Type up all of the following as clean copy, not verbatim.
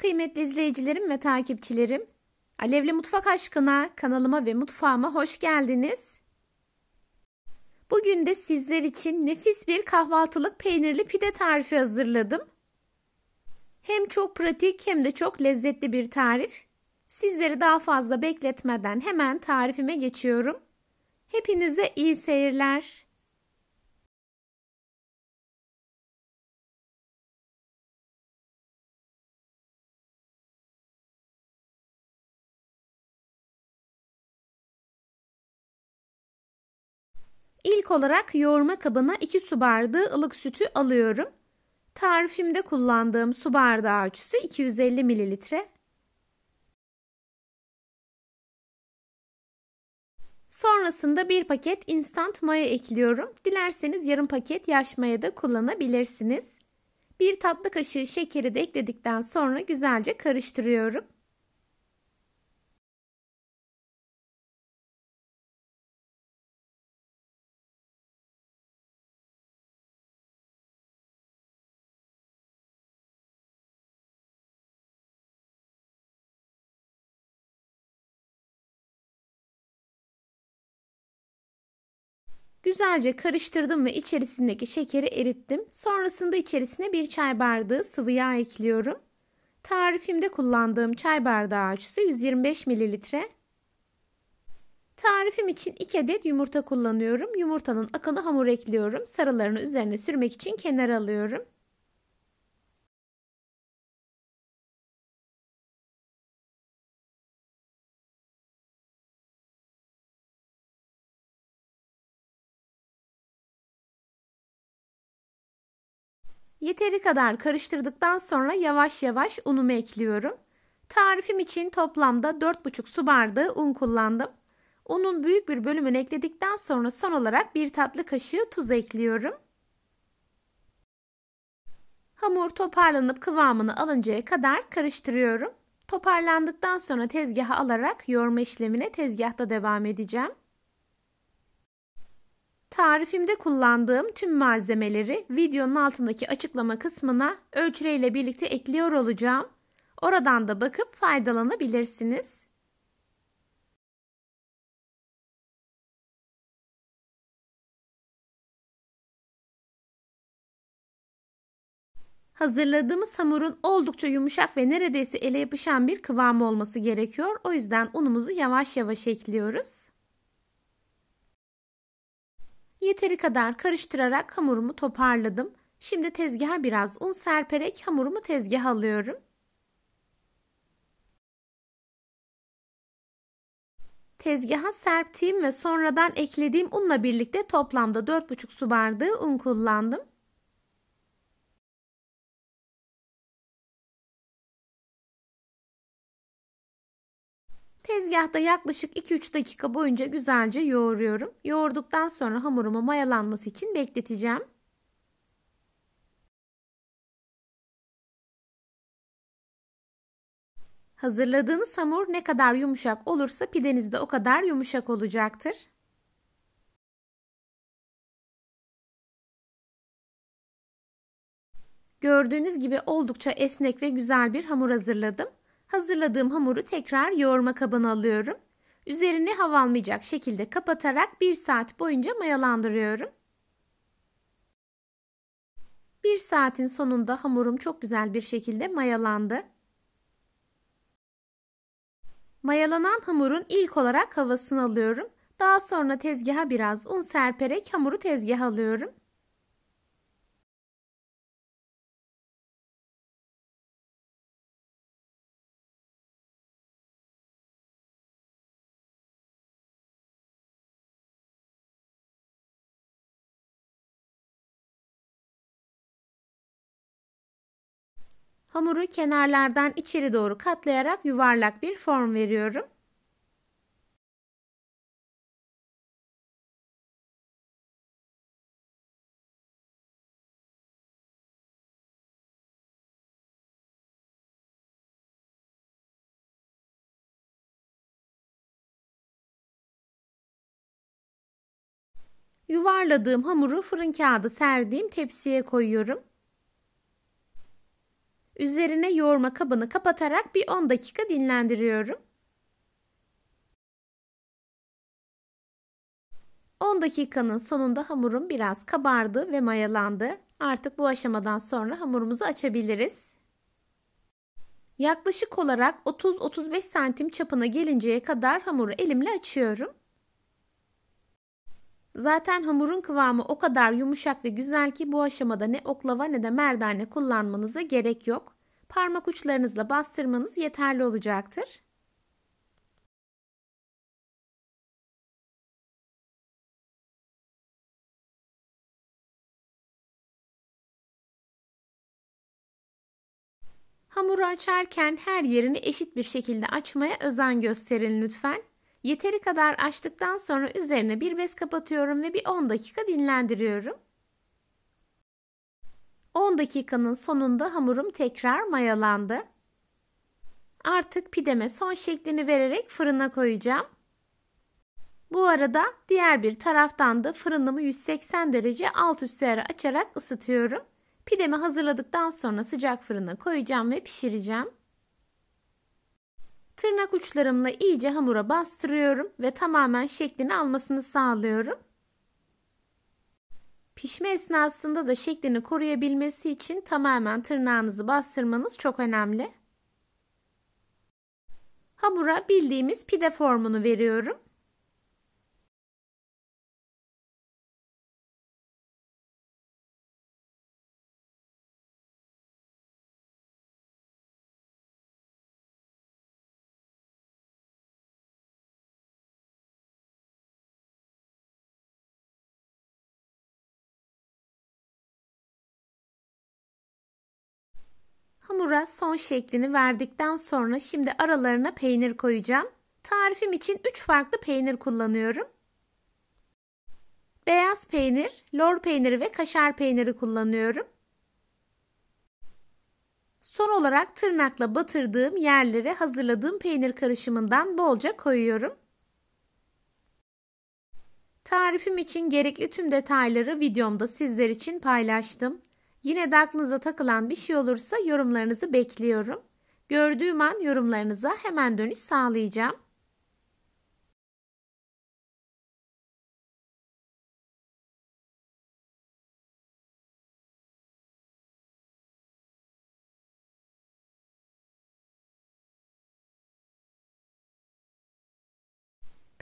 Kıymetli izleyicilerim ve takipçilerim, Alevli Mutfak aşkına kanalıma ve mutfağıma hoş geldiniz. Bugün de sizler için nefis bir kahvaltılık peynirli pide tarifi hazırladım. Hem çok pratik hem de çok lezzetli bir tarif. Sizleri daha fazla bekletmeden hemen tarifime geçiyorum. Hepinize iyi seyirler. İlk olarak yoğurma kabına 2 su bardağı ılık sütü alıyorum. Tarifimde kullandığım su bardağı ölçüsü 250 mililitre. Sonrasında 1 paket instant maya ekliyorum. Dilerseniz yarım paket yaş maya da kullanabilirsiniz. 1 tatlı kaşığı şekeri de ekledikten sonra güzelce karıştırıyorum. Güzelce karıştırdım ve içerisindeki şekeri erittim. Sonrasında içerisine 1 çay bardağı sıvı yağ ekliyorum. Tarifimde kullandığım çay bardağı ölçüsü 125 mililitre. Tarifim için 2 adet yumurta kullanıyorum. Yumurtanın akını hamur ekliyorum. Sarılarını üzerine sürmek için kenara alıyorum. Yeteri kadar karıştırdıktan sonra yavaş yavaş unumu ekliyorum. Tarifim için toplamda 4,5 su bardağı un kullandım. Unun büyük bir bölümünü ekledikten sonra son olarak 1 tatlı kaşığı tuz ekliyorum. Hamur toparlanıp kıvamını alıncaya kadar karıştırıyorum. Toparlandıktan sonra tezgaha alarak yoğurma işlemine tezgahta devam edeceğim. Tarifimde kullandığım tüm malzemeleri videonun altındaki açıklama kısmına ölçüleriyle birlikte ekliyor olacağım. Oradan da bakıp faydalanabilirsiniz. Hazırladığımız hamurun oldukça yumuşak ve neredeyse ele yapışan bir kıvamı olması gerekiyor. O yüzden unumuzu yavaş yavaş ekliyoruz. Yeteri kadar karıştırarak hamurumu toparladım. Şimdi tezgaha biraz un serperek hamurumu tezgaha alıyorum. Tezgaha serptiğim ve sonradan eklediğim unla birlikte toplamda 4,5 su bardağı un kullandım. Tezgahta yaklaşık 2-3 dakika boyunca güzelce yoğuruyorum. Yoğurduktan sonra hamurumu mayalanması için bekleteceğim. Hazırladığınız hamur ne kadar yumuşak olursa pideniz de o kadar yumuşak olacaktır. Gördüğünüz gibi oldukça esnek ve güzel bir hamur hazırladım. Hazırladığım hamuru tekrar yoğurma kabına alıyorum. Üzerini hava almayacak şekilde kapatarak 1 saat boyunca mayalandırıyorum. 1 saatin sonunda hamurum çok güzel bir şekilde mayalandı. Mayalanan hamurun ilk olarak havasını alıyorum. Daha sonra tezgaha biraz un serperek hamuru tezgaha alıyorum. Hamuru kenarlardan içeri doğru katlayarak yuvarlak bir form veriyorum. Yuvarladığım hamuru fırın kağıdı serdiğim tepsiye koyuyorum. Üzerine yoğurma kabını kapatarak bir 10 dakika dinlendiriyorum. 10 dakikanın sonunda hamurum biraz kabardı ve mayalandı. Artık bu aşamadan sonra hamurumuzu açabiliriz. Yaklaşık olarak 30-35 santim çapına gelinceye kadar hamuru elimle açıyorum. Zaten hamurun kıvamı o kadar yumuşak ve güzel ki bu aşamada ne oklava ne de merdane kullanmanıza gerek yok. Parmak uçlarınızla bastırmanız yeterli olacaktır. Hamuru açarken her yerini eşit bir şekilde açmaya özen gösterin lütfen. Yeteri kadar açtıktan sonra üzerine bir bez kapatıyorum ve bir 10 dakika dinlendiriyorum. 10 dakikanın sonunda hamurum tekrar mayalandı. Artık pideme son şeklini vererek fırına koyacağım. Bu arada diğer bir taraftan da fırınımı 180 derece alt üst ayarı açarak ısıtıyorum. Pidemi hazırladıktan sonra sıcak fırına koyacağım ve pişireceğim. Tırnak uçlarımla iyice hamura bastırıyorum ve tamamen şeklini almasını sağlıyorum. Pişme esnasında da şeklini koruyabilmesi için tamamen tırnağınızı bastırmanız çok önemli. Hamura bildiğimiz pide formunu veriyorum. Hamura son şeklini verdikten sonra şimdi aralarına peynir koyacağım. Tarifim için 3 farklı peynir kullanıyorum. Beyaz peynir, lor peyniri ve kaşar peyniri kullanıyorum. Son olarak tırnakla batırdığım yerlere hazırladığım peynir karışımından bolca koyuyorum. Tarifim için gerekli tüm detayları videomda sizler için paylaştım. Yine de aklınıza takılan bir şey olursa yorumlarınızı bekliyorum. Gördüğüm an yorumlarınıza hemen dönüş sağlayacağım.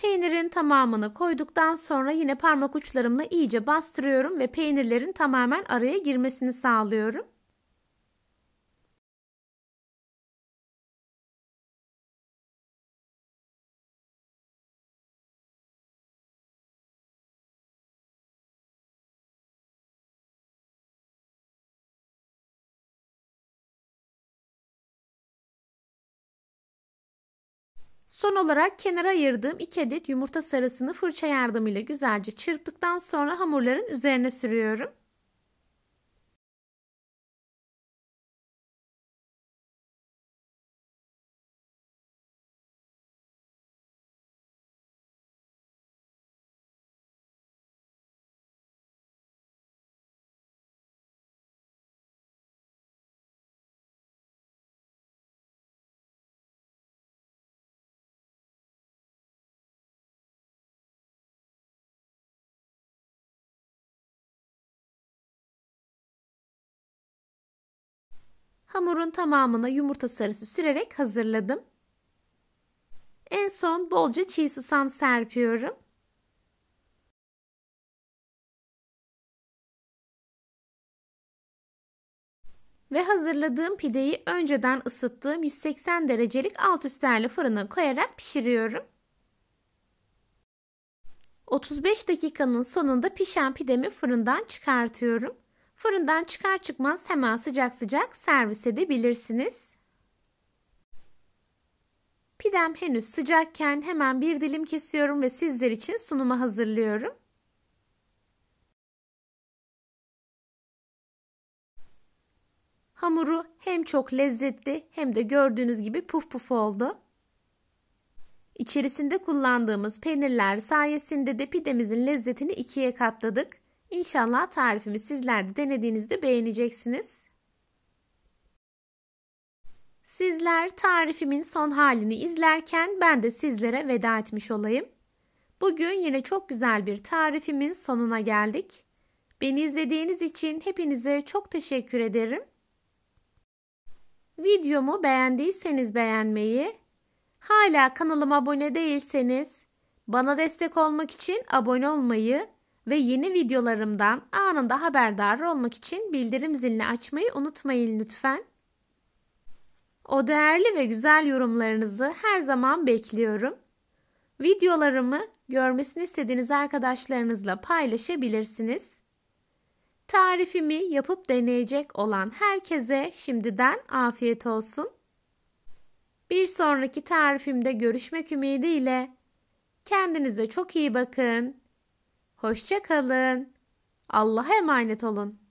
Peynirin tamamını koyduktan sonra yine parmak uçlarımla iyice bastırıyorum ve peynirlerin tamamen araya girmesini sağlıyorum. Son olarak kenara ayırdığım 2 adet yumurta sarısını fırça yardımıyla güzelce çırptıktan sonra hamurların üzerine sürüyorum. Hamurun tamamına yumurta sarısı sürerek hazırladım. En son bolca çiğ susam serpiyorum. Ve hazırladığım pideyi önceden ısıttığım 180 derecelik alt üst ayarlı fırına koyarak pişiriyorum. 35 dakikanın sonunda pişen pidemi fırından çıkartıyorum. Fırından çıkar çıkmaz hemen sıcak sıcak servis edebilirsiniz. Pidem henüz sıcakken hemen bir dilim kesiyorum ve sizler için sunuma hazırlıyorum. Hamuru hem çok lezzetli hem de gördüğünüz gibi puf puf oldu. İçerisinde kullandığımız peynirler sayesinde de pidemizin lezzetini 2'ye katladık. İnşallah tarifimi sizler de denediğinizde beğeneceksiniz. Sizler tarifimin son halini izlerken ben de sizlere veda etmiş olayım. Bugün yine çok güzel bir tarifimin sonuna geldik. Beni izlediğiniz için hepinize çok teşekkür ederim. Videomu beğendiyseniz beğenmeyi, hala kanalıma abone değilseniz bana destek olmak için abone olmayı ve yeni videolarımdan anında haberdar olmak için bildirim zilini açmayı unutmayın lütfen. O değerli ve güzel yorumlarınızı her zaman bekliyorum. Videolarımı görmesini istediğiniz arkadaşlarınızla paylaşabilirsiniz. Tarifimi yapıp deneyecek olan herkese şimdiden afiyet olsun. Bir sonraki tarifimde görüşmek ümidiyle. Kendinize çok iyi bakın. Hoşça kalın. Allah'a emanet olun.